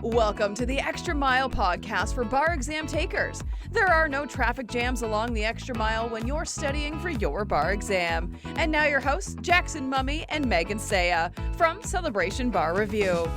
Welcome to the Extra Mile podcast for bar exam takers. There are no traffic jams along the Extra Mile when you're studying for your bar exam. And now your hosts, Jackson Mummy and Megan Saya from Celebration Bar Review.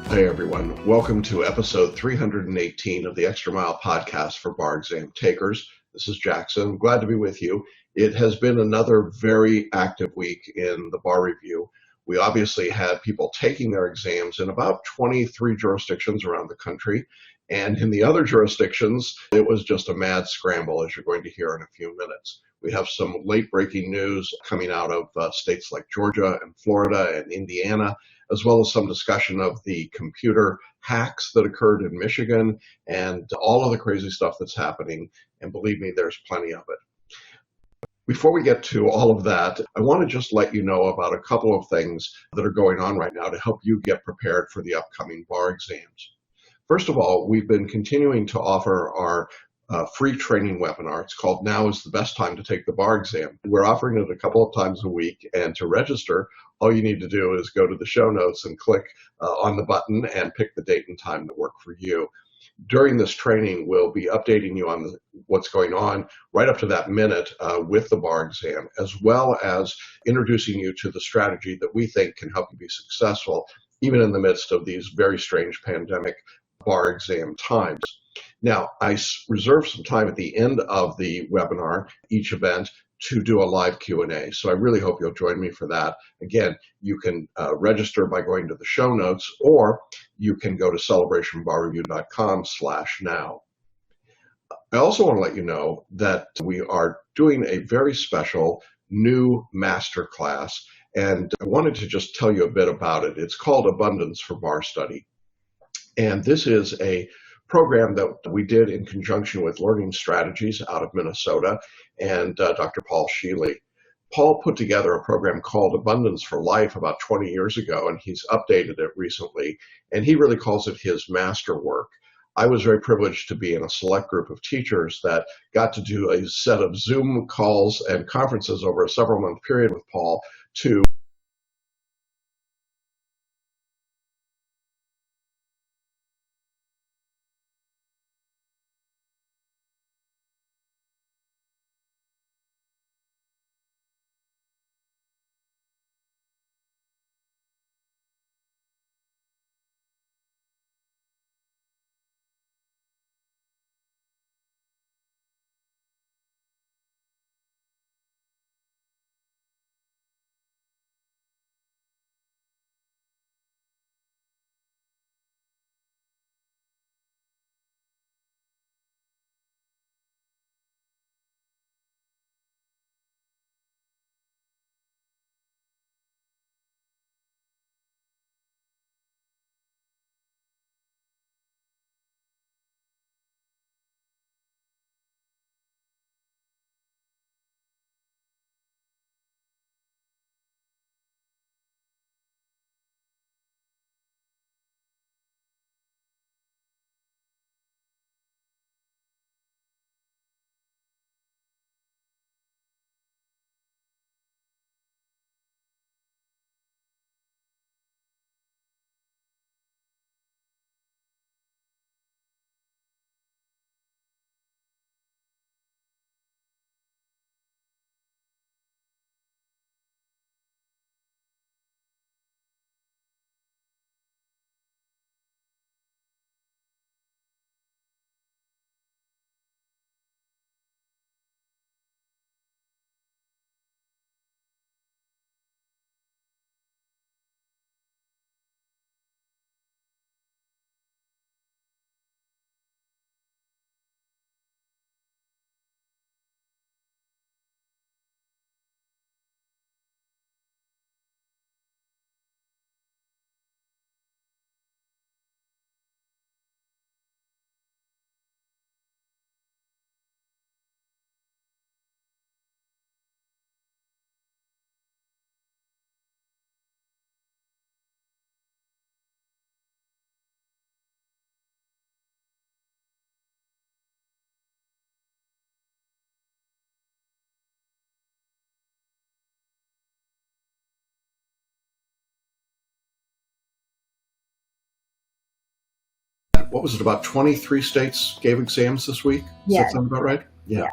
Hey everyone, welcome to episode 318 of the Extra Mile podcast for bar exam takers. This is Jackson. I'm glad to be with you. It has been another very active week in the bar review. We obviously had people taking their exams in about 23 jurisdictions around the country. And in the other jurisdictions, it was just a mad scramble, as you're going to hear in a few minutes. We have some late-breaking news coming out of states like Georgia and Florida and Indiana, as well as some discussion of the computer hacks that occurred in Michigan and all of the crazy stuff that's happening. And believe me, there's plenty of it. Before we get to all of that, I want to just let you know about a couple of things that are going on right now to help you get prepared for the upcoming bar exams. First of all, we've been continuing to offer our free training webinar. It's called Now is the Best Time to Take the Bar Exam. We're offering it a couple of times a week, and to register, all you need to do is go to the show notes and click on the button and pick the date and time that work for you. During this training, we'll be updating you on what's going on right up to that minute with the bar exam, as well as introducing you to the strategy that we think can help you be successful, even in the midst of these very strange pandemic bar exam times. Now, I reserve some time at the end of the webinar, each event, to do a live Q&A. So I really hope you'll join me for that. Again, you can register by going to the show notes, or you can go to celebrationbarreview.com/now. I also want to let you know that we are doing a very special new master class, and I wanted to just tell you a bit about it. It's called Abundance for Bar Study. And this is a program that we did in conjunction with Learning Strategies out of Minnesota and Dr. Paul Sheely. Paul put together a program called Abundance for Life about 20 years ago, and he's updated it recently, and he really calls it his masterwork. I was very privileged to be in a select group of teachers that got to do a set of Zoom calls and conferences over a several-month period with Paul to what was it, about 23 states gave exams this week? Does Yes. that sound about right? Yeah. Yeah.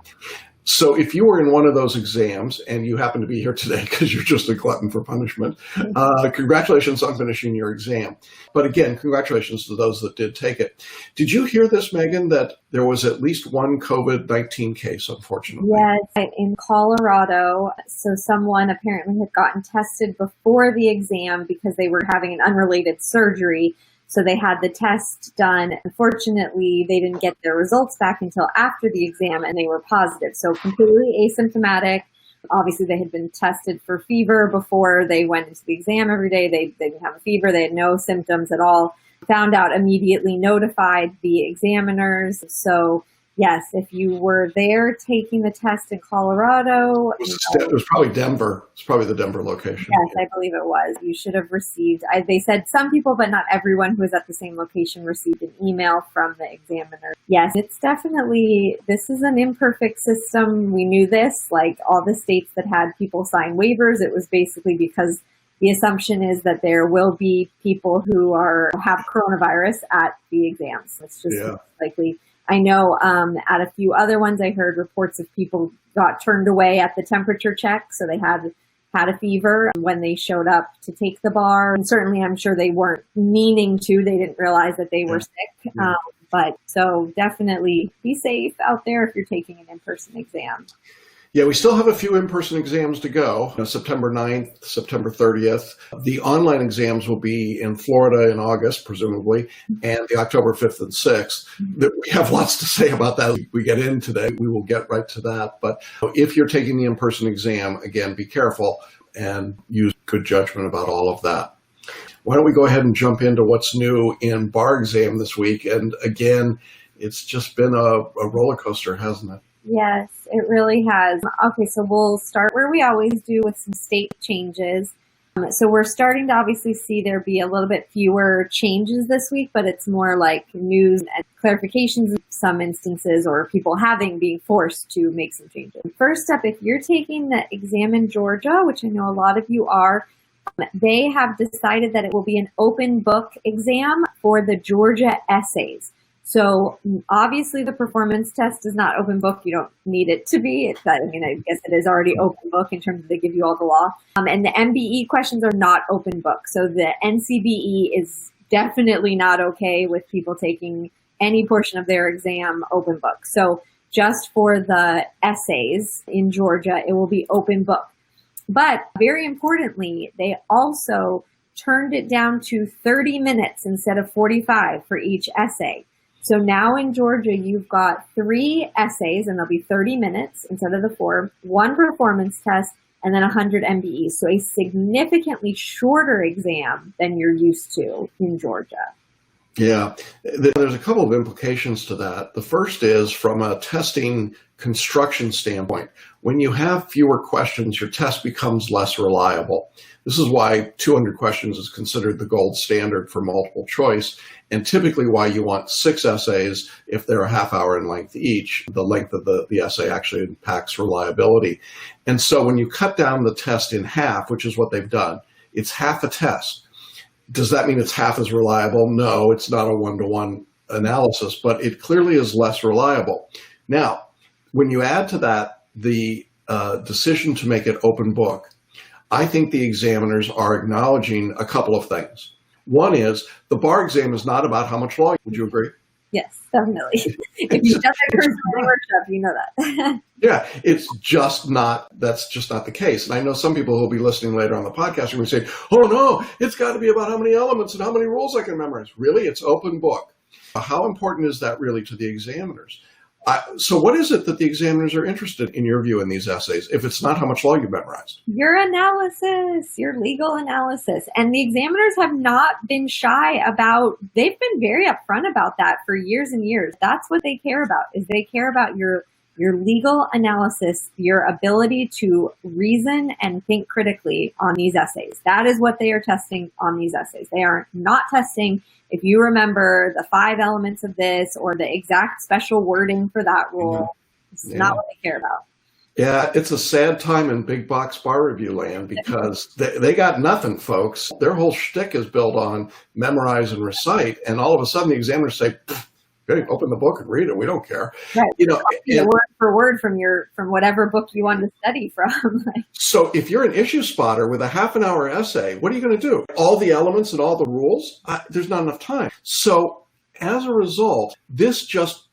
So if you were in one of those exams and you happen to be here today because you're just a glutton for punishment, congratulations on finishing your exam. But again, congratulations to those that did take it. Did you hear this, Megan, that there was at least one COVID-19 case, unfortunately? Yes, in Colorado. So someone apparently had gotten tested before the exam because they were having an unrelated surgery. So they had the test done. Unfortunately, they didn't get their results back until after the exam, and they were positive. So completely asymptomatic. Obviously, they had been tested for fever before they went into the exam every day. They didn't have a fever. They had no symptoms at all. Found out immediately, notified the examiners. So yes, if you were there taking the test in Colorado. It was probably Denver. It's probably the Denver location. Yes, I believe it was. You should have received, they said some people, but not everyone who was at the same location received an email from the examiner. Yes, it's definitely, this is an imperfect system. We knew this, like all the states that had people sign waivers, it was basically because the assumption is that there will be people who have coronavirus at the exams. It's just likely. I know at a few other ones, I heard reports of people got turned away at the temperature check. So they had a fever when they showed up to take the bar. And certainly, I'm sure they weren't meaning to. They didn't realize that they were sick. But so definitely be safe out there if you're taking an in-person exam. Yeah, we still have a few in-person exams to go. September 9th, September 30th. The online exams will be in Florida in August, presumably, and the October 5th and 6th. We have lots to say about that. We get in today. We will get right to that. But if you're taking the in-person exam, again, be careful and use good judgment about all of that. Why don't we go ahead and jump into what's new in bar exam this week? And again, it's just been a roller coaster, hasn't it? Yes, it really has. Okay, so we'll start where we always do with some state changes. So we're starting to obviously see there be a little bit fewer changes this week, but it's more like news and clarifications in some instances, or people being forced to make some changes. First up, if you're taking the exam in Georgia, which I know a lot of you are, they have decided that it will be an open book exam for the Georgia essays. So obviously the performance test is not open book. You don't need it to be. I guess it is already open book in terms of they give you all the law. And the MBE questions are not open book. So the NCBE is definitely not okay with people taking any portion of their exam open book. So just for the essays in Georgia, it will be open book. But very importantly, they also turned it down to 30 minutes instead of 45 for each essay. So now in Georgia, you've got 3 essays, and they'll be 30 minutes instead of the 4, 1 performance test, and then 100 MBEs. So a significantly shorter exam than you're used to in Georgia. Yeah, there's a couple of implications to that. The first is from a testing construction standpoint. When you have fewer questions, your test becomes less reliable. This is why 200 questions is considered the gold standard for multiple choice, and typically why you want 6 essays if they're a half hour in length each. The length of the essay actually impacts reliability. And so when you cut down the test in half, which is what they've done, it's half a test. Does that mean it's half as reliable? No, it's not a one-to-one analysis, but it clearly is less reliable. Now, when you add to that the decision to make it open book, I think the examiners are acknowledging a couple of things. One is the bar exam is not about how much law. Would you agree? Yes, definitely. If you've done that personal workshop, you know that. Yeah, that's just not the case. And I know some people who will be listening later on the podcast are going to say, oh no, it's got to be about how many elements and how many rules I can memorize. Really? It's open book. How important is that really to the examiners? So what is it that the examiners are interested in your view in these essays, if it's not how much law you memorized? Your analysis, your legal analysis. And the examiners have not been shy they've been very upfront about that for years and years. That's what they care about, is they care about your legal analysis, your ability to reason and think critically on these essays. That is what they are testing on these essays. They are not testing if you remember the 5 elements of this or the exact special wording for that rule. It's not what they care about. Yeah, it's a sad time in big box bar review land because they got nothing, folks. Their whole shtick is built on memorize and recite, and all of a sudden the examiners say, "Okay, open the book and read it. We don't care." Right. You know, and, word for word from whatever book you want to study from. so if you're an issue spotter with a half an hour essay, what are you going to do? All the elements and all the rules? There's not enough time. So as a result, this just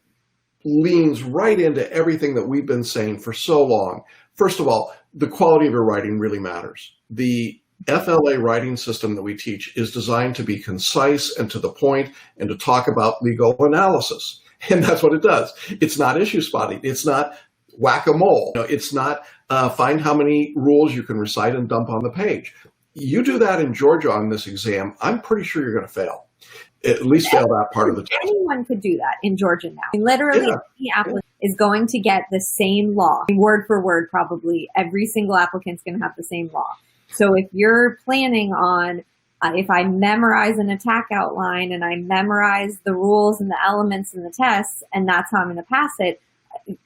leans right into everything that we've been saying for so long. First of all, the quality of your writing really matters. The FLA writing system that we teach is designed to be concise and to the point and to talk about legal analysis. And that's what it does. It's not issue spotting. It's not whack-a-mole. It's not find how many rules you can recite and dump on the page. You do that in Georgia on this exam, I'm pretty sure you're going to fail. At least fail that part of the test. Anyone could do that in Georgia now. Literally, any applicant is going to get the same law, word for word probably. Every single applicant's going to have the same law. So if you're planning on, if I memorize an attack outline and I memorize the rules and the elements in the test, and that's how I'm going to pass it,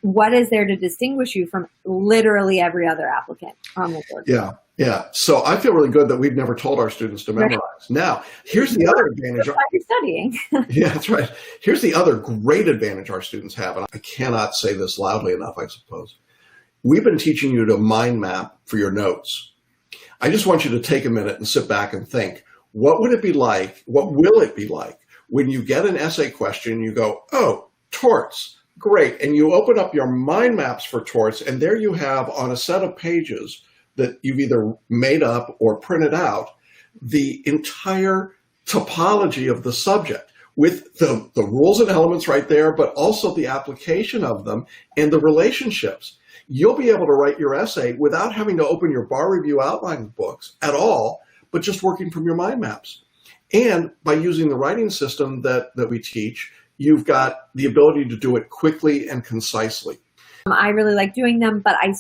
what is there to distinguish you from literally every other applicant on the board? Yeah. So I feel really good that we've never told our students to memorize. Right. Now, here's the other advantage. That's why you're studying. Yeah, that's right. Here's the other great advantage our students have, and I cannot say this loudly enough, I suppose. We've been teaching you to mind map for your notes. I just want you to take a minute and sit back and think, what would it be like? What will it be like when you get an essay question, you go, oh, torts, great. And you open up your mind maps for torts, and there you have on a set of pages that you've either made up or printed out, the entire topology of the subject with the rules and elements right there, but also the application of them and the relationships. You'll be able to write your essay without having to open your bar review outline books at all, but just working from your mind maps. And by using the writing system that we teach, you've got the ability to do it quickly and concisely. I really like doing them, but I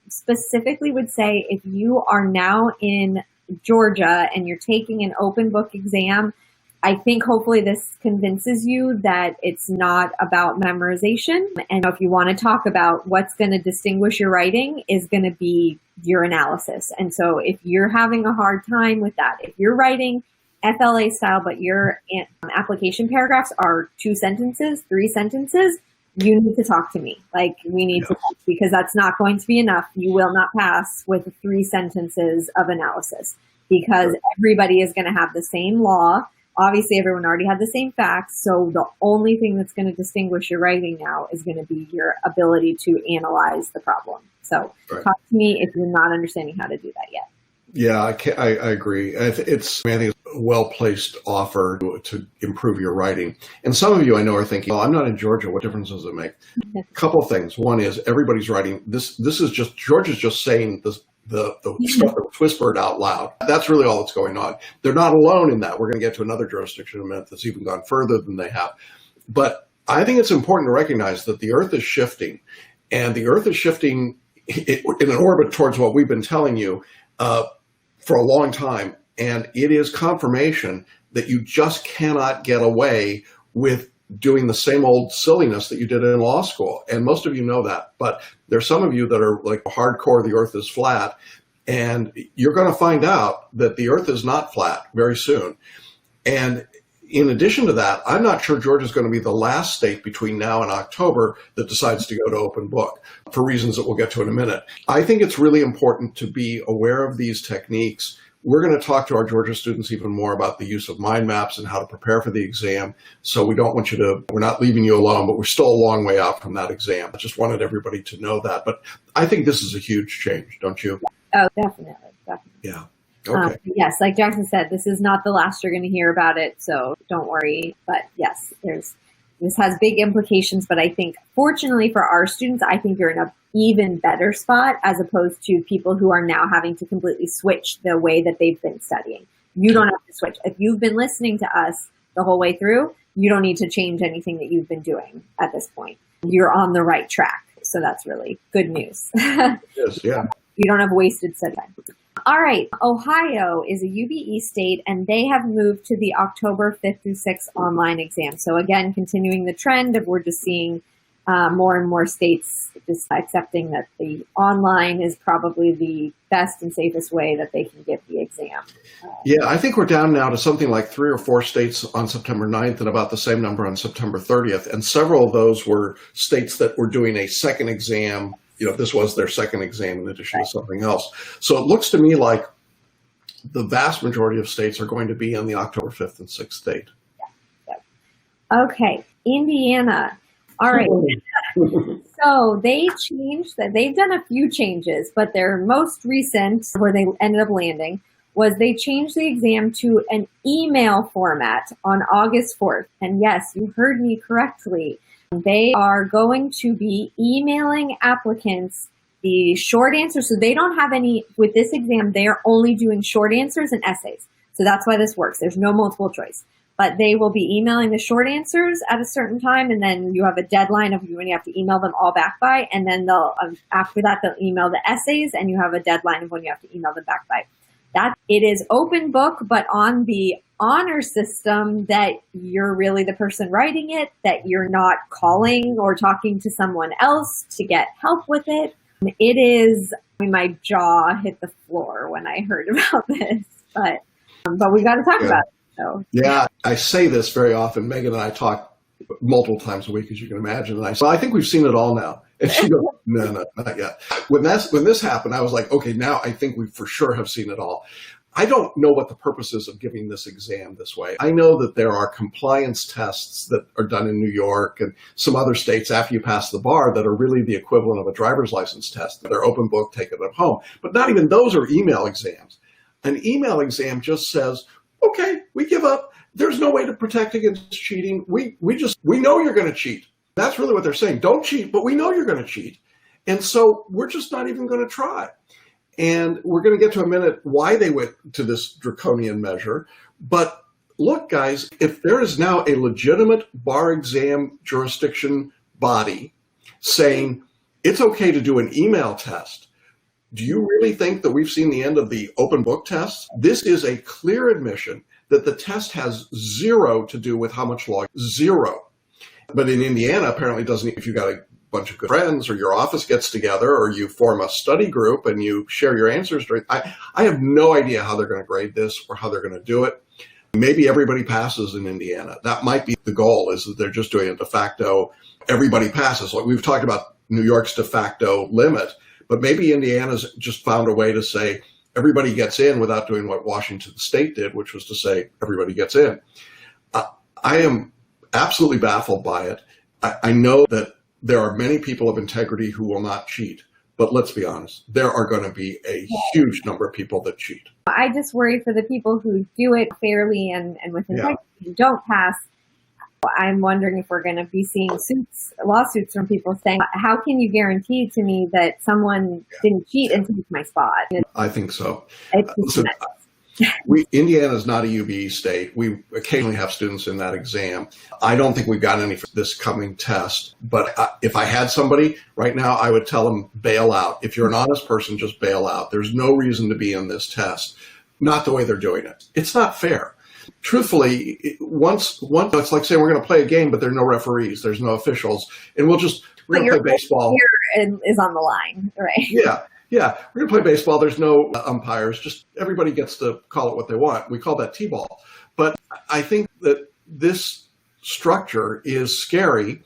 specifically would say if you are now in Georgia and you're taking an open book exam, I think hopefully this convinces you that it's not about memorization. And if you want to talk about what's going to distinguish your writing is going to be your analysis. And so if you're having a hard time with that, if you're writing FLA style, but your application paragraphs are 2 sentences, 3 sentences, you need to talk to me. Like, we need to talk, because that's not going to be enough. You will not pass with 3 sentences of analysis, because everybody is going to have the same law. Obviously, everyone already had the same facts. So the only thing that's going to distinguish your writing now is going to be your ability to analyze the problem. So talk to me if you're not understanding how to do that yet. Yeah, I agree. I think it's a well-placed offer to improve your writing. And some of you I know are thinking, oh, I'm not in Georgia. What difference does it make? A couple of things. One is everybody's writing. This is just, Georgia's just saying this, the stuff that was whispered out loud. That's really all that's going on. They're not alone in that. We're going to get to another jurisdiction in a minute that's even gone further than they have. But I think it's important to recognize that the earth is shifting, and the earth is shifting in an orbit towards what we've been telling you for a long time. And it is confirmation that you just cannot get away with doing the same old silliness that you did in law school. And most of you know that, but there's some of you that are like hardcore, the earth is flat, and you're going to find out that the earth is not flat very soon. And in addition to that, I'm not sure Georgia is going to be the last state between now and October that decides to go to open book for reasons that we'll get to in a minute. I think it's really important to be aware of these techniques. We're going to talk to our Georgia students even more about the use of mind maps and how to prepare for the exam. So we're not leaving you alone, but we're still a long way out from that exam. I just wanted everybody to know that. But I think this is a huge change, don't you? Oh, definitely. Yeah. Okay. Yes, like Jackson said, this is not the last you're going to hear about it, so don't worry. But yes, this has big implications, but I think fortunately for our students, I think you're in an even better spot as opposed to people who are now having to completely switch the way that they've been studying. You don't have to switch. If you've been listening to us the whole way through, you don't need to change anything that you've been doing at this point. You're on the right track, so that's really good news. Yes, yeah. You don't have wasted study time. All right. Ohio is a UBE state, and they have moved to the October 5th through 6th online exam. So again, continuing the trend of we're just seeing more and more states just accepting that the online is probably the best and safest way that they can give the exam. Yeah, I think we're down now to something like 3 or 4 states on September 9th and about the same number on September 30th. And several of those were states that were doing a second exam. This was their second exam in addition to something else. So it looks to me like the vast majority of states are going to be on the October 5th and 6th date. Okay, Indiana. All right. So they changed that. They've done a few changes, but their most recent, where they ended up landing, was they changed the exam to an email format on August 4th. And yes, you heard me correctly. They are going to be emailing applicants the short answers. So they don't have any, with this exam, they're only doing short answers and essays. So that's why this works. There's no multiple choice. But they will be emailing the short answers at a certain time, and then you have a deadline of when you have to email them all back by, and then they'll after that they'll email the essays, and you have a deadline of when you have to email them back by. That it is open book, but on the honor system that you're really the person writing it, that you're not calling or talking to someone else to get help with it. It is. My jaw hit the floor when I heard about this, but we got to talk about it. So. Yeah, I say this very often. Megan and I talk multiple times a week, as you can imagine. And I think we've seen it all now. And she goes, no, not yet. When this happened, I was like, okay, now I think we for sure have seen it all. I don't know what the purpose is of giving this exam this way. I know that there are compliance tests that are done in New York and some other states after you pass the bar that are really the equivalent of a driver's license test. They're open book, take it at home. But not even those are email exams. An email exam just says, okay, we give up. There's no way to protect against cheating. We know you're going to cheat. That's really what they're saying. Don't cheat, but we know you're going to cheat. And so we're just not even going to try. And we're going to get to a minute why they went to this draconian measure. But look, guys, if there is now a legitimate bar exam jurisdiction body saying it's okay to do an email test, do you really think that we've seen the end of the open book tests? This is a clear admission that the test has zero to do with how much law, zero. But in Indiana, apparently doesn't, if you got a bunch of good friends or your office gets together or you form a study group and you share your answers. I have no idea how they're going to grade this or how they're going to do it. Maybe everybody passes in Indiana. That might be the goal, is that they're just doing a de facto, everybody passes. Like we've talked about New York's de facto limit. But maybe Indiana's just found a way to say everybody gets in without doing what Washington State did, which was to say everybody gets in. I am absolutely baffled by it. I know that there are many people of integrity who will not cheat, but let's be honest, there are going to be a huge number of people that cheat. I just worry for the people who do it fairly and with integrity, who don't pass. I'm wondering if we're going to be seeing lawsuits from people saying, how can you guarantee to me that someone didn't cheat and take my spot? I think so. Indiana's not a UBE state. We occasionally have students in that exam. I don't think we've got any for this coming test. But if I had somebody right now, I would tell them bail out. If you're an honest person, just bail out. There's no reason to be in this test. Not the way they're doing it. It's not fair. Truthfully, once it's like saying we're going to play a game, but there are no referees, there's no officials, and we're going to play baseball. Is on the line, right? Yeah, we're going to play baseball. There's no umpires. Just everybody gets to call it what they want. We call that T-ball. But I think that this structure is scary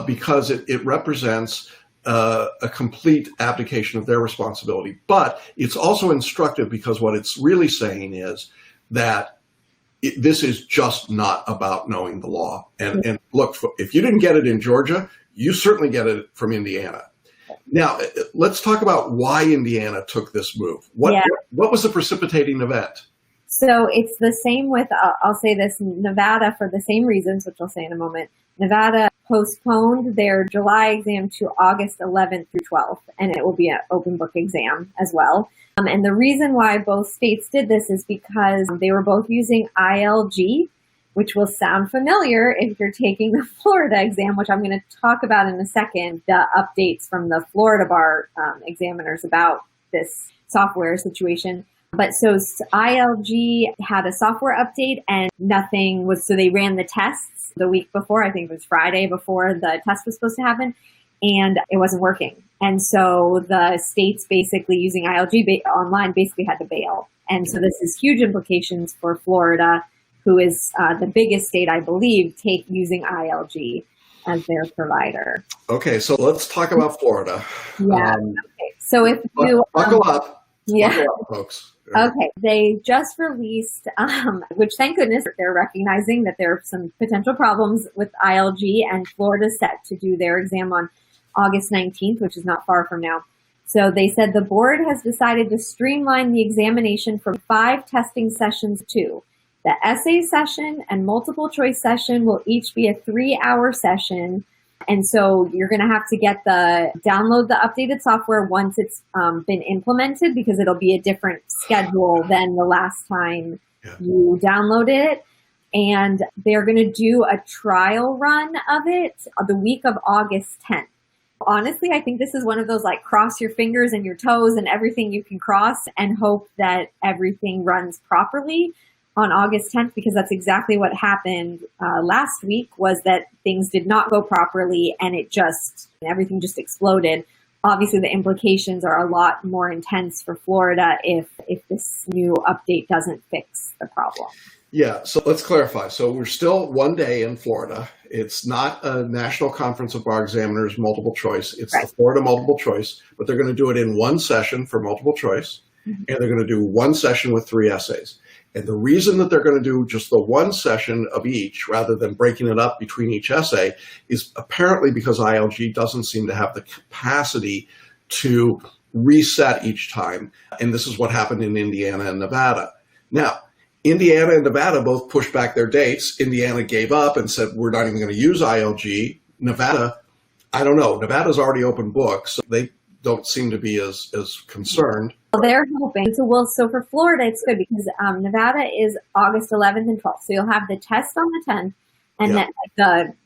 because it represents a complete abdication of their responsibility. But it's also instructive because what it's really saying is that this is just not about knowing the law. And look, if you didn't get it in Georgia, you certainly get it from Indiana. Now, let's talk about why Indiana took this move. What was the precipitating event? So it's the same with, I'll say this, Nevada, for the same reasons, which I'll say in a moment. Nevada postponed their July exam to August 11th through 12th, and it will be an open book exam as well. And the reason why both states did this is because they were both using ILG, which will sound familiar if you're taking the Florida exam, which I'm going to talk about in a second, the updates from the Florida bar examiners about this software situation. But so ILG had a software update and nothing was, so they ran the tests the week before, I think it was Friday before the test was supposed to happen. and it wasn't working. And so the states basically using ILG online basically had to bail. And so this has huge implications for Florida, who is the biggest state, I believe, using ILG as their provider. Okay, so let's talk about Florida. Yeah. Okay. So if you buckle up, yeah, buckle up, folks. Okay, they just released, which thank goodness they're recognizing that there are some potential problems with ILG, and Florida's set to do their exam on August 19th, which is not far from now. So they said the board has decided to streamline the examination from 5 testing sessions to 2. The essay session and multiple choice session will each be a 3-hour session. And so you're going to have to download the updated software once it's been implemented, because it'll be a different schedule than the last time you downloaded it. And they're going to do a trial run of it the week of August 10th. Honestly, I think this is one of those like cross your fingers and your toes and everything you can cross and hope that everything runs properly on August 10th, because that's exactly what happened last week, was that things did not go properly and everything just exploded. Obviously, the implications are a lot more intense for Florida if this new update doesn't fix the problem. Yeah, so let's clarify. So we're still one day in Florida. It's not a National Conference of Bar Examiners multiple choice. It's right. The Florida multiple choice, but they're going to do it in one session for multiple choice, and they're going to do one session with 3 essays. And the reason that they're going to do just the one session of each rather than breaking it up between each essay is apparently because ILG doesn't seem to have the capacity to reset each time. And this is what happened in Indiana and Nevada. Now, Indiana and Nevada both pushed back their dates. Indiana gave up and said, we're not even going to use ILG. Nevada, I don't know. Nevada's already open books. So they don't seem to be as concerned. Well, they're hoping. So for Florida, it's good because Nevada is August 11th and 12th. So you'll have the test on the 10th and then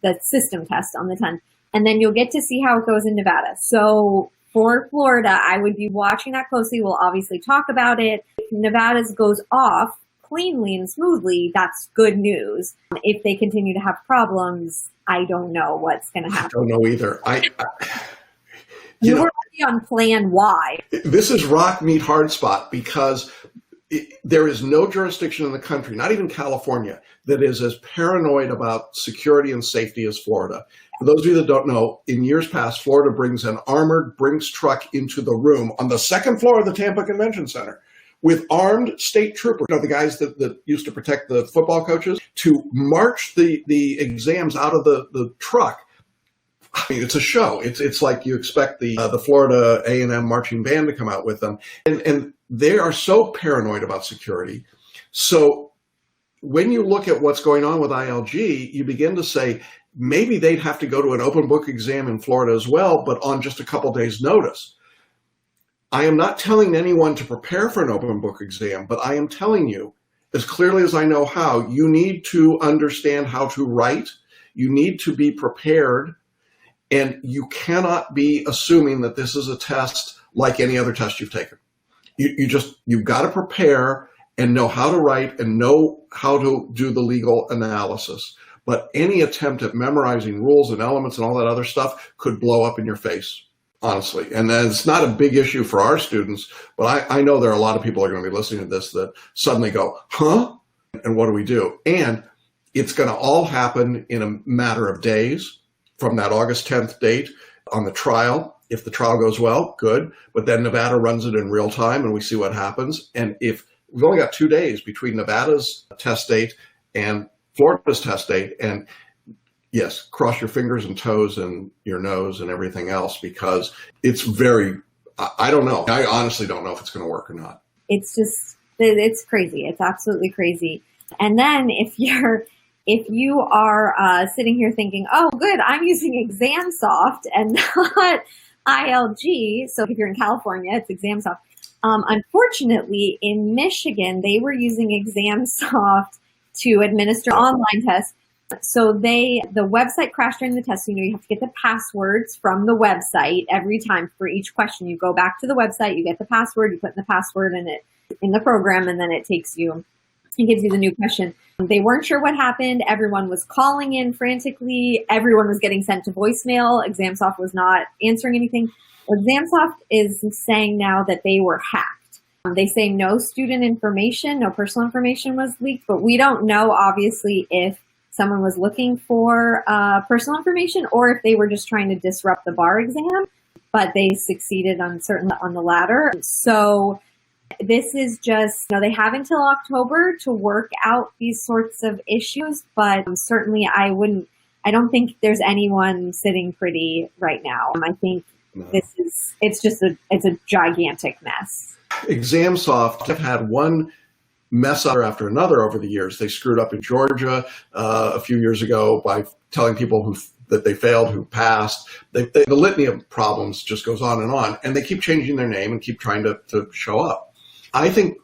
the system test on the 10th. And then you'll get to see how it goes in Nevada. So for Florida, I would be watching that closely. We'll obviously talk about it. If Nevada's goes off cleanly and smoothly, that's good news. If they continue to have problems, I don't know what's going to happen. I don't know either. You were already on plan Y. This is rock meet hard spot because there is no jurisdiction in the country, not even California, that is as paranoid about security and safety as Florida. For those of you that don't know, in years past, Florida brings an armored Brinks truck into the room on the 2nd floor of the Tampa Convention Center with armed state troopers, the guys that used to protect the football coaches, to march the exams out of the truck. I mean, it's a show. It's like you expect the Florida A&M marching band to come out with them. And they are so paranoid about security. So when you look at what's going on with ILG, you begin to say, maybe they'd have to go to an open book exam in Florida as well, but on just a couple days' notice. I am not telling anyone to prepare for an open book exam, but I am telling you, as clearly as I know how, you need to understand how to write. You need to be prepared. And you cannot be assuming that this is a test like any other test you've taken. You've got to prepare and know how to write and know how to do the legal analysis. But any attempt at memorizing rules and elements and all that other stuff could blow up in your face, honestly. And it's not a big issue for our students, but I know there are a lot of people who are going to be listening to this that suddenly go, huh? And what do we do? And it's going to all happen in a matter of days. From that August 10th date on the trial. If the trial goes well, good. But then Nevada runs it in real time and we see what happens. And if we've only got 2 days between Nevada's test date and Florida's test date, and yes, cross your fingers and toes and your nose and everything else, because it's I don't know. I honestly don't know if it's going to work or not. It's crazy. It's absolutely crazy. And then if you are sitting here thinking, oh, good, I'm using ExamSoft and not ILG. So if you're in California, it's ExamSoft. Unfortunately, in Michigan, they were using ExamSoft to administer online tests. So the website crashed during the test. So, you have to get the passwords from the website every time for each question. You go back to the website, you get the password, you put in the password in the program, and then it takes you it gives you the new question. They weren't sure what happened. Everyone was calling in frantically. Everyone was getting sent to voicemail. ExamSoft was not answering anything. ExamSoft is saying now that they were hacked. They say no student information, no personal information was leaked, but we don't know, obviously, if someone was looking for personal information or if they were just trying to disrupt the bar exam, but they succeeded certainly on the latter. So this is just, they have until October to work out these sorts of issues, but certainly I don't think there's anyone sitting pretty right now. I think it's a gigantic mess. ExamSoft have had one mess up after another over the years. They screwed up in Georgia a few years ago by telling people that they failed, who passed. The litany of problems just goes on, and they keep changing their name and keep trying to show up. I think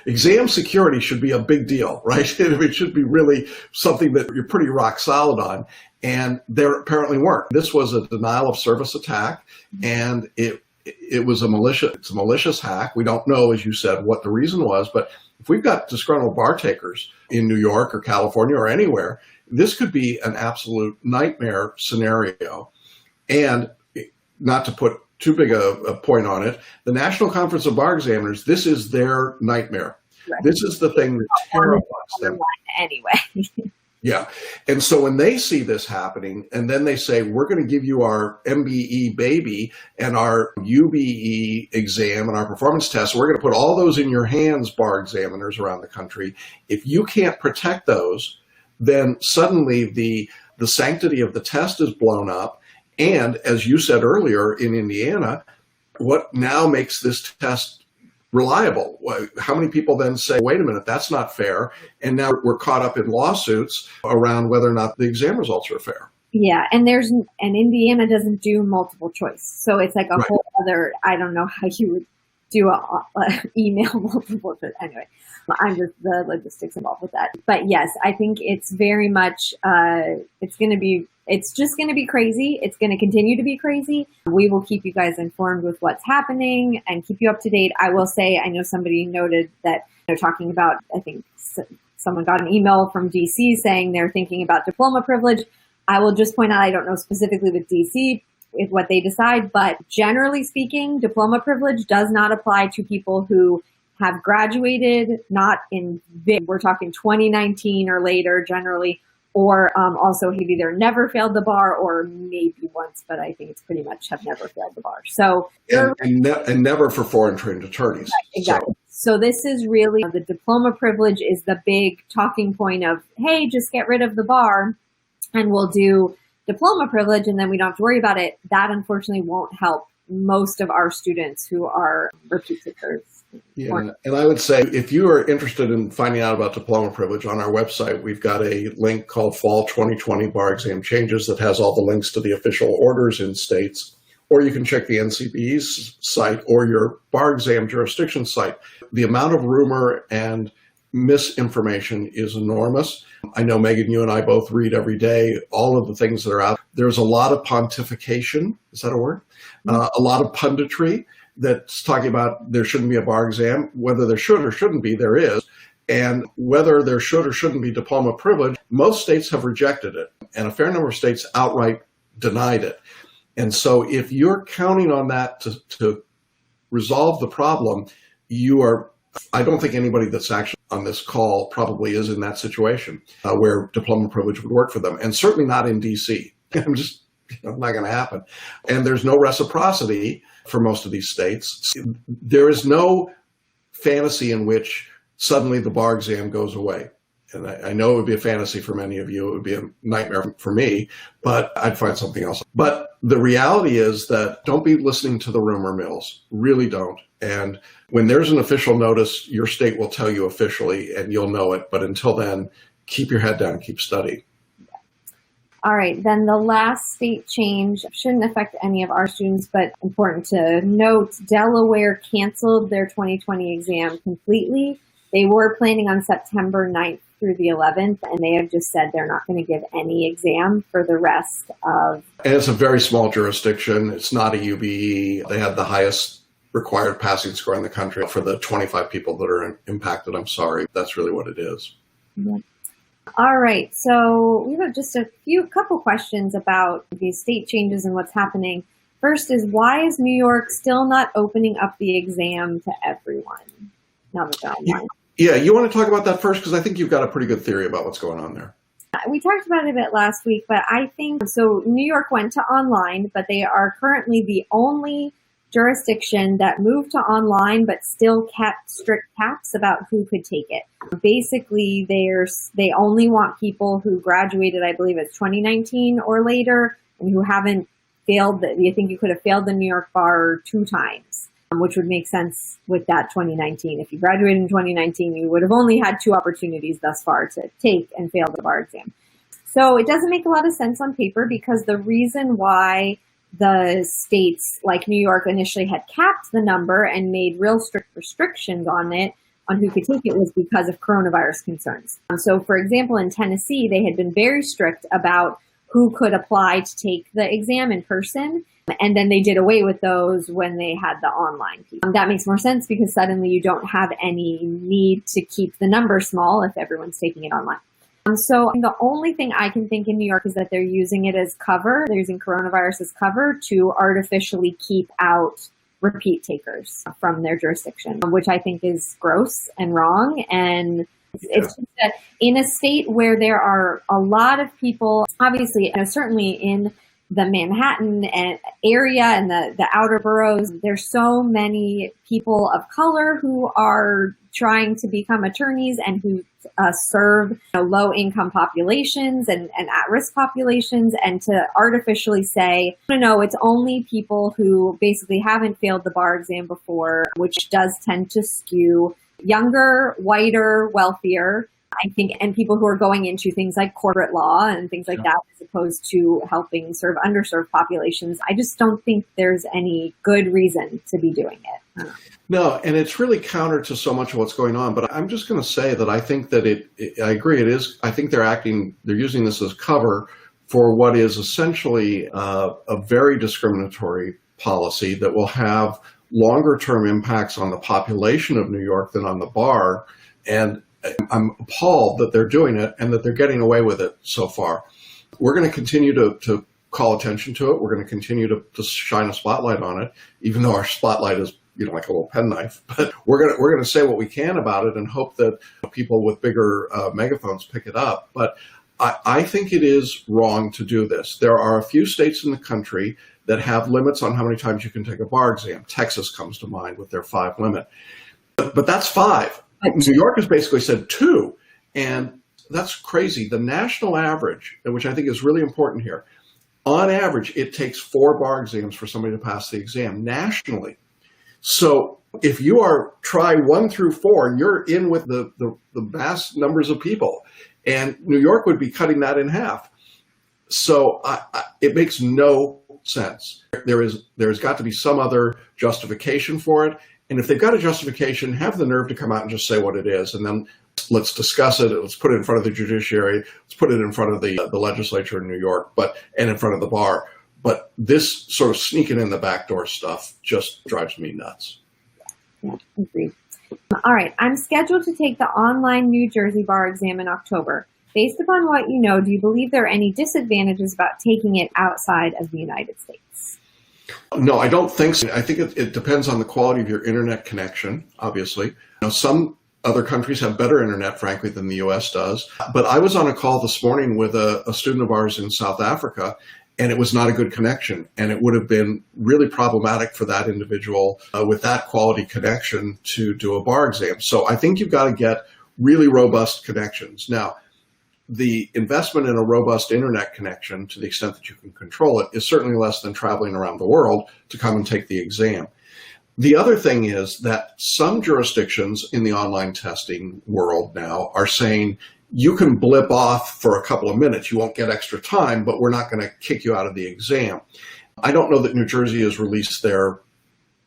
exam security should be a big deal, right? It should be really something that you're pretty rock solid on, and there apparently weren't. This was a denial of service attack, and it was a malicious hack. We don't know, as you said, what the reason was, but if we've got disgruntled bar takers in New York or California or anywhere, this could be an absolute nightmare scenario. And not to put too big a point on it, the National Conference of Bar Examiners, this is their nightmare. Right. This is the thing that terrifies them. Anyway. Yeah. And so when they see this happening, and then they say, we're going to give you our MBE baby and our UBE exam and our performance test, we're going to put all those in your hands, bar examiners around the country. If you can't protect those, then suddenly the sanctity of the test is blown up. And as you said earlier in Indiana, what now makes this test reliable? How many people then say, wait a minute, that's not fair? And now we're caught up in lawsuits around whether or not the exam results are fair. Yeah, and Indiana doesn't do multiple choice. So it's like a whole other, I don't know how you would do a email multiple choice. Anyway, I'm just the logistics involved with that. But yes, I think it's very much, it's just going to be crazy. It's going to continue to be crazy. We will keep you guys informed with what's happening and keep you up to date. I will say, I know somebody noted that they're talking about, I think someone got an email from DC saying they're thinking about diploma privilege. I will just point out, I don't know specifically with DC what they decide, but generally speaking, diploma privilege does not apply to people who have graduated, not we're talking 2019 or later generally, or also have either never failed the bar or maybe once, but I think it's pretty much have never failed the bar. So and never for foreign trained attorneys. Right, exactly. So this is really, the diploma privilege is the big talking point of, hey, just get rid of the bar and we'll do diploma privilege and then we don't have to worry about it. That unfortunately won't help most of our students who are repeat takers. Yeah, and I would say if you are interested in finding out about diploma privilege, on our website, we've got a link called Fall 2020 Bar Exam Changes that has all the links to the official orders in states, or you can check the NCBE's site or your bar exam jurisdiction site. The amount of rumor and misinformation is enormous. I know, Megan, you and I both read every day all of the things that are out. There's a lot of pontification. Is that a word? A lot of punditry that's talking about there shouldn't be a bar exam. Whether there should or shouldn't be, there is. And whether there should or shouldn't be diploma privilege, most states have rejected it. And a fair number of states outright denied it. And so if you're counting on that to resolve the problem, I don't think anybody that's actually on this call probably is in that situation where diploma privilege would work for them. And certainly not in DC. I'm just not going to happen. And there's no reciprocity for most of these states. There is no fantasy in which suddenly the bar exam goes away. And I know it would be a fantasy for many of you. It would be a nightmare for me, but I'd find something else. But the reality is that don't be listening to the rumor mills. Really don't. And when there's an official notice, your state will tell you officially and you'll know it. But until then, keep your head down and keep studying. All right, then the last state change shouldn't affect any of our students, but important to note, Delaware canceled their 2020 exam completely. They were planning on September 9th through the 11th, and they have just said they're not going to give any exam for the rest of... And it's a very small jurisdiction. It's not a UBE. They had the highest required passing score in the country. For the 25 people that are impacted, I'm sorry. That's really what it is. Yeah. All right. So we have just a couple questions about these state changes and what's happening. First is, why is New York still not opening up the exam to everyone now that they're online? Yeah, you want to talk about that first? Because I think you've got a pretty good theory about what's going on there. We talked about it a bit last week, but I think, so New York went to online, but they are currently the only jurisdiction that moved to online but still kept strict caps about who could take it. Basically, they only want people who graduated, I believe it's 2019 or later, and who haven't failed. I think you could have failed the New York bar 2 times, which would make sense with that 2019. If you graduated in 2019, you would have only had 2 opportunities thus far to take and fail the bar exam. So it doesn't make a lot of sense on paper, because the reason why the states like New York initially had capped the number and made real strict restrictions on it, on who could take it, was because of coronavirus concerns. So for example, in Tennessee, they had been very strict about who could apply to take the exam in person. And then they did away with those when they had the online piece. That makes more sense, because suddenly you don't have any need to keep the number small if everyone's taking it online. So the only thing I can think in New York is that they're using it as cover. They're using coronavirus as cover to artificially keep out repeat takers from their jurisdiction, which I think is gross and wrong. And it's just that in a state where there are a lot of people, obviously, certainly in the Manhattan area and the outer boroughs, there's so many people of color who are trying to become attorneys and who serve low-income populations and at-risk populations, and to artificially say, no, it's only people who basically haven't failed the bar exam before, which does tend to skew younger, whiter, wealthier, I think, and people who are going into things like corporate law and things like that, as opposed to helping serve underserved populations. I just don't think there's any good reason to be doing it. No, and it's really counter to so much of what's going on. But I'm just going to say that I think that I agree, it is. I think they're using this as cover for what is essentially a very discriminatory policy that will have longer term impacts on the population of New York than on the bar. And I'm appalled that they're doing it and that they're getting away with it so far. We're going to continue to call attention to it. We're going to continue to shine a spotlight on it, even though our spotlight is, like a little penknife. But we're going to say what we can about it and hope that people with bigger megaphones pick it up. But I think it is wrong to do this. There are a few states in the country that have limits on how many times you can take a bar exam. Texas comes to mind with their 5 limit. But that's 5. New York has basically said 2, and that's crazy. The national average, which I think is really important here, on average, it takes 4 bar exams for somebody to pass the exam nationally. So if you are try 1 through 4, you're in with the vast numbers of people, and New York would be cutting that in half. So it makes no sense. There's got to be some other justification for it. And if they've got a justification, have the nerve to come out and just say what it is, and then let's discuss it. Let's put it in front of the judiciary. Let's put it in front of the legislature in New York, and in front of the bar. But this sort of sneaking in the back door stuff just drives me nuts. Yeah, agreed. All right, I'm scheduled to take the online New Jersey bar exam in October. Based upon what you know, do you believe there are any disadvantages about taking it outside of the United States? No, I don't think so. I think it depends on the quality of your internet connection, obviously. Some other countries have better internet, frankly, than the U.S. does. But I was on a call this morning with a student of ours in South Africa, and it was not a good connection. And it would have been really problematic for that individual with that quality connection to do a bar exam. So I think you've got to get really robust connections. Now, the investment in a robust internet connection, to the extent that you can control it, is certainly less than traveling around the world to come and take the exam. The other thing is that some jurisdictions in the online testing world now are saying you can blip off for a couple of minutes. You won't get extra time, but we're not going to kick you out of the exam. I don't know that New Jersey has released their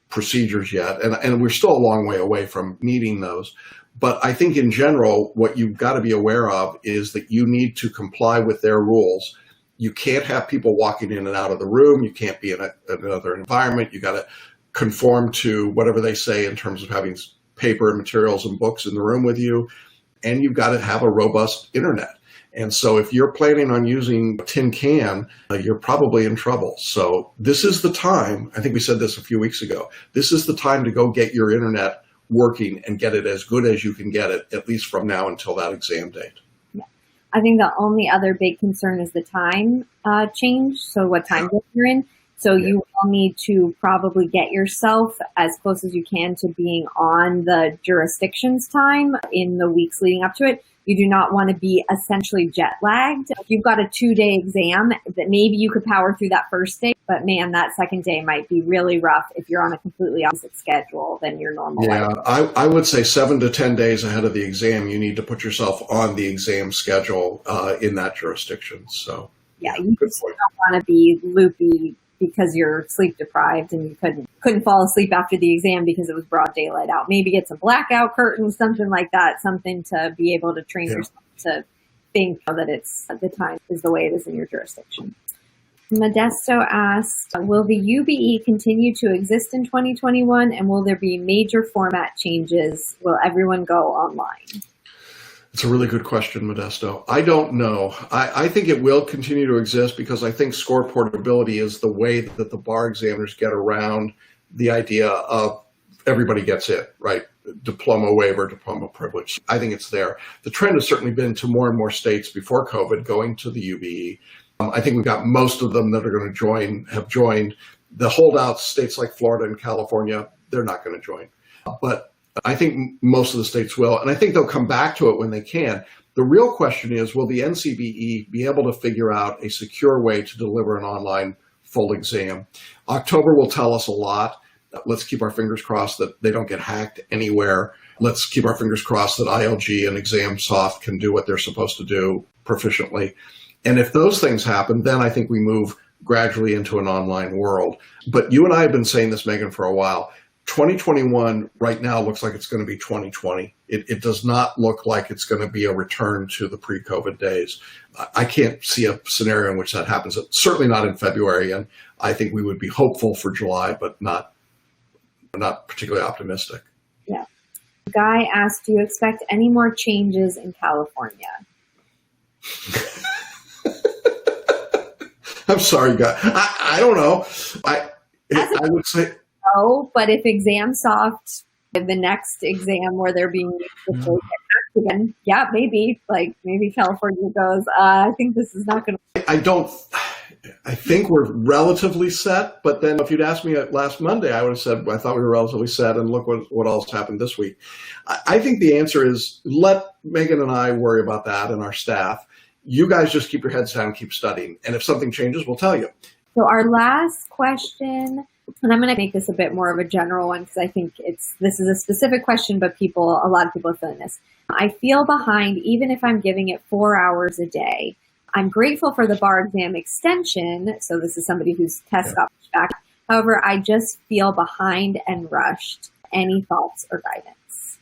procedures yet, and we're still a long way away from meeting those. But I think in general, what you've got to be aware of is that you need to comply with their rules. You can't have people walking in and out of the room. You can't be in another environment. You got to conform to whatever they say in terms of having paper and materials and books in the room with you. And you've got to have a robust internet. And so if you're planning on using a tin can, you're probably in trouble. So this is the time, I think we said this a few weeks ago, this is the time to go get your internet working and get it as good as you can get it, at least from now until that exam date. Yeah. I think the only other big concern is the time change. So what time zone you're in. So you will need to probably get yourself as close as you can to being on the jurisdiction's time in the weeks leading up to it. You do not want to be essentially jet lagged. If you've got a 2-day exam, that maybe you could power through that first day, but man, that second day might be really rough if you're on a completely opposite schedule than your normal. Yeah, I would say 7 to 10 days ahead of the exam, you need to put yourself on the exam schedule in that jurisdiction. So yeah, you just don't want to be loopy because you're sleep deprived and you couldn't fall asleep after the exam because it was broad daylight out. Maybe get some blackout curtains, something like that, something to be able to train yourself to think that it's the time is the way it is in your jurisdiction. Modesto asked, will the UBE continue to exist in 2021 and will there be major format changes? Will everyone go online? It's a really good question, Modesto. I don't know. I think it will continue to exist because I think score portability is the way that the bar examiners get around the idea of everybody gets it, right? Diploma waiver, diploma privilege. I think it's there. The trend has certainly been to more and more states before COVID going to the UBE. I think we've got most of them that are going to have joined. The holdouts, states like Florida and California, they're not going to join. But I think most of the states will, and I think they'll come back to it when they can. The real question is, will the NCBE be able to figure out a secure way to deliver an online full exam? October will tell us a lot. Let's keep our fingers crossed that they don't get hacked anywhere. Let's keep our fingers crossed that ILG and ExamSoft can do what they're supposed to do proficiently. And if those things happen, then I think we move gradually into an online world. But you and I have been saying this, Megan, for a while. 2021 right now looks like it's going to be 2020. It does not look like it's going to be a return to the pre-COVID days. I can't see a scenario in which that happens. Certainly not in February. And I think we would be hopeful for July, but not particularly optimistic. Yeah. Guy asked, do you expect any more changes in California? I'm sorry, Guy. I don't know. I would say... No, but if ExamSoft, the next exam where they're being used to get hacked again, yeah, maybe California goes, I think this is not going to. I think we're relatively set, but then if you'd asked me last Monday, I would have said, I thought we were relatively set, and look what else happened this week. I think the answer is let Megan and I worry about that and our staff. You guys just keep your heads down and keep studying. And if something changes, we'll tell you. So our last question, and I'm going to make this a bit more of a general one because I think this is a specific question, but a lot of people are feeling this. I feel behind even if I'm giving it 4 hours a day. I'm grateful for the bar exam extension. So this is somebody whose test got pushed back. However, I just feel behind and rushed. Any thoughts or guidance?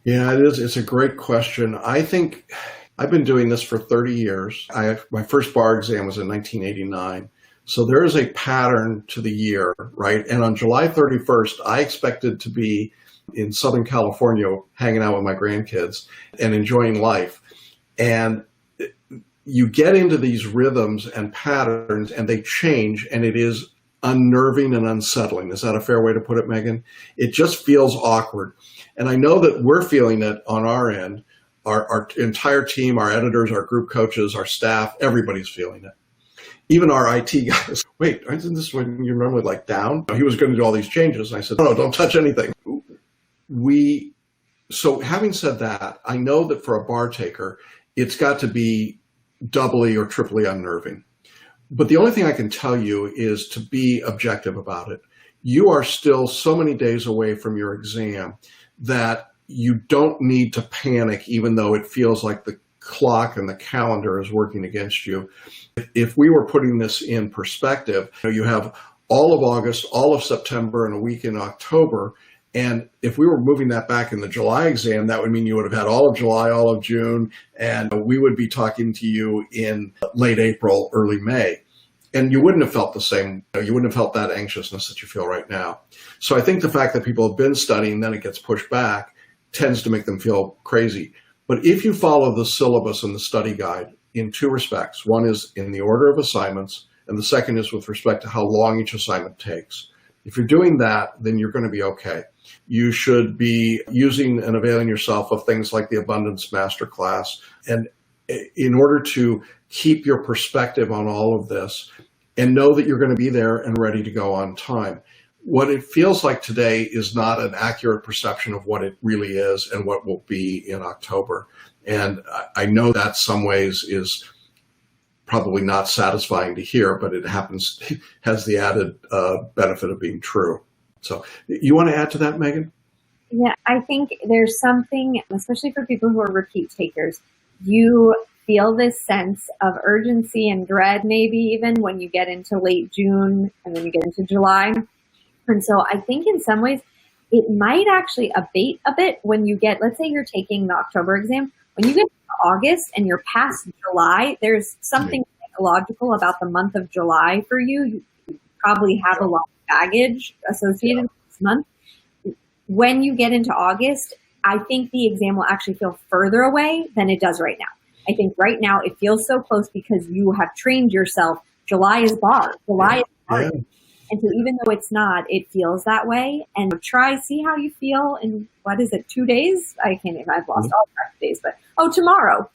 Yeah, it is. It's a great question. I think I've been doing this for 30 years. My first bar exam was in 1989. So there is a pattern to the year, right? And on July 31st, I expected to be in Southern California hanging out with my grandkids and enjoying life. And you get into these rhythms and patterns and they change, and it is unnerving and unsettling. Is that a fair way to put it, Megan? It just feels awkward. And I know that we're feeling it on our end. Our entire team, our editors, our group coaches, our staff, everybody's feeling it. Even our IT guys. Wait, isn't this when you're normally like down? He was going to do all these changes. And I said, no, don't touch anything. So having said that, I know that for a bar taker, it's got to be doubly or triply unnerving. But the only thing I can tell you is to be objective about it. You are still so many days away from your exam that you don't need to panic, even though it feels like the clock and the calendar is working against you. If we were putting this in perspective, you have all of August, all of September, and a week in October. And if we were moving that back in the July exam, that would mean you would have had all of July, all of June, and we would be talking to you in late April, early May. And you wouldn't have felt the same, you wouldn't have felt that anxiousness that you feel right now. So I think the fact that people have been studying, then it gets pushed back, tends to make them feel crazy. But if you follow the syllabus and the study guide in two respects, one is in the order of assignments, and the second is with respect to how long each assignment takes. If you're doing that, then you're going to be okay. You should be using and availing yourself of things like the Abundance Masterclass. And in order to keep your perspective on all of this and know that you're going to be there and ready to go on time. What it feels like today is not an accurate perception of what it really is and what will be in October. And I know that some ways is probably not satisfying to hear, but it has the added benefit of being true. So you want to add to that, Megan? Yeah, I think there's something, especially for people who are repeat takers, you feel this sense of urgency and dread, maybe even when you get into late June and then you get into July. And so I think in some ways it might actually abate a bit when you get, let's say you're taking the October exam, when you get to August and you're past July, there's something psychological about the month of July for you. You probably have a lot of baggage associated with this month. When you get into August, I think the exam will actually feel further away than it does right now. I think right now it feels so close because you have trained yourself. July is bar. July is bar. Yeah. And so even though it's not, it feels that way. And see how you feel in, 2 days? I can't even, I've lost all track of days, but, tomorrow.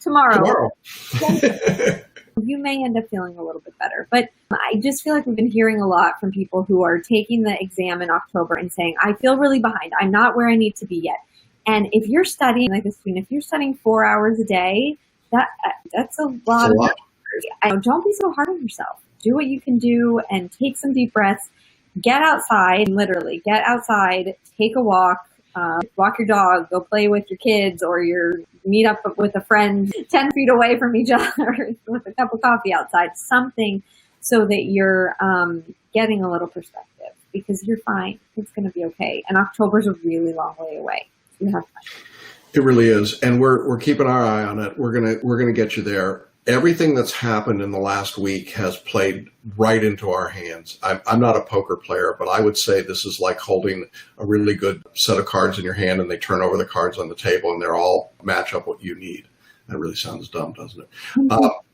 You may end up feeling a little bit better. But I just feel like we've been hearing a lot from people who are taking the exam in October and saying, I feel really behind. I'm not where I need to be yet. And if you're studying, like a student, if you're studying 4 hours a day, that's a lot of hours. Don't be so hard on yourself. Do what you can do and take some deep breaths. Get outside, literally. Get outside, take a walk, walk your dog, go play with your kids, or meet up with a friend 10 feet away from each other with a cup of coffee outside. Something so that you're getting a little perspective, because you're fine. It's going to be okay. And October's a really long way away. So you have fun. It really is, and we're keeping our eye on it. We're gonna get you there. Everything that's happened in the last week has played right into our hands. I'm not a poker player, but I would say this is like holding a really good set of cards in your hand, and they turn over the cards on the table, and they're all match up what you need. That really sounds dumb, doesn't it?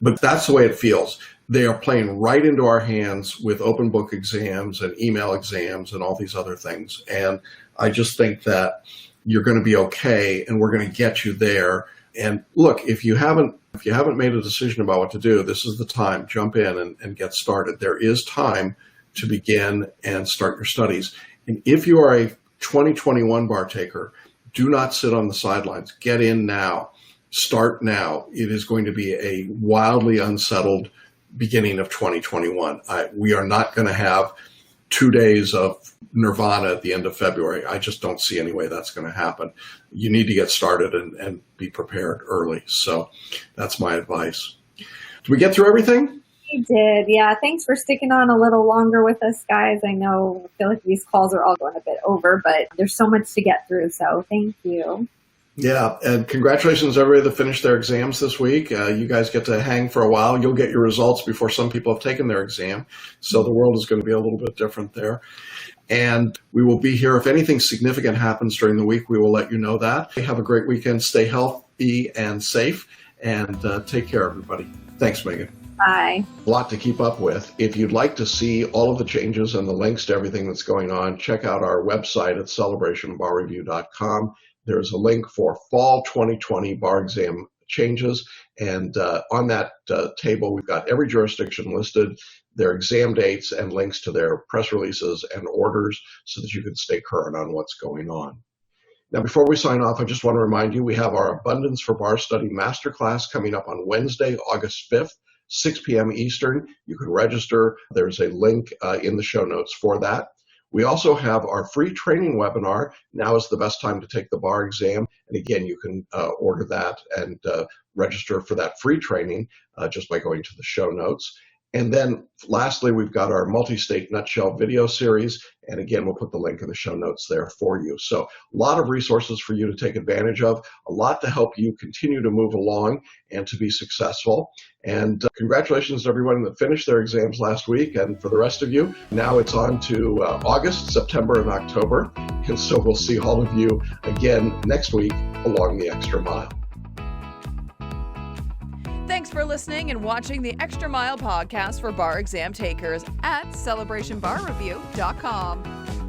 But that's the way it feels. They are playing right into our hands with open book exams and email exams and all these other things. And I just think that you're going to be okay, and we're going to get you there. And look, if you haven't made a decision about what to do, this is the time. Jump in and get started. There is time to begin and start your studies. And if you are a 2021 bar taker, do not sit on the sidelines. Get in now. Start now. It is going to be a wildly unsettled beginning of 2021. We are not going to have 2 days of nirvana at the end of February. I just don't see any way that's going to happen. You need to get started and be prepared early. So that's my advice. Did we get through everything? We did. Yeah. Thanks for sticking on a little longer with us, guys. I feel like these calls are all going a bit over, but there's so much to get through. So thank you. Yeah, and congratulations to everybody that finished their exams this week. You guys get to hang for a while. You'll get your results before some people have taken their exam. So the world is going to be a little bit different there. And we will be here. If anything significant happens during the week, we will let you know that. Have a great weekend. Stay healthy and safe. And take care, everybody. Thanks, Megan. Bye. A lot to keep up with. If you'd like to see all of the changes and the links to everything that's going on, check out our website at celebrationbarreview.com. There's a link for fall 2020 bar exam changes. And on that table, we've got every jurisdiction listed, their exam dates, and links to their press releases and orders so that you can stay current on what's going on. Now, before we sign off, I just want to remind you we have our Abundance for Bar Study Masterclass coming up on Wednesday, August 5th, 6 p.m. Eastern. You can register. There's a link in the show notes for that. We also have our free training webinar. Now is the best time to take the bar exam. And again, you can order that and register for that free training just by going to the show notes. And then lastly, we've got our multi-state nutshell video series. And again, we'll put the link in the show notes there for you. So a lot of resources for you to take advantage of, a lot to help you continue to move along and to be successful. And congratulations to everyone that finished their exams last week. And for the rest of you, now it's on to August, September, and October. And so we'll see all of you again next week along the Extra Mile. Thanks for listening and watching the Extra Mile podcast for bar exam takers at celebrationbarreview.com.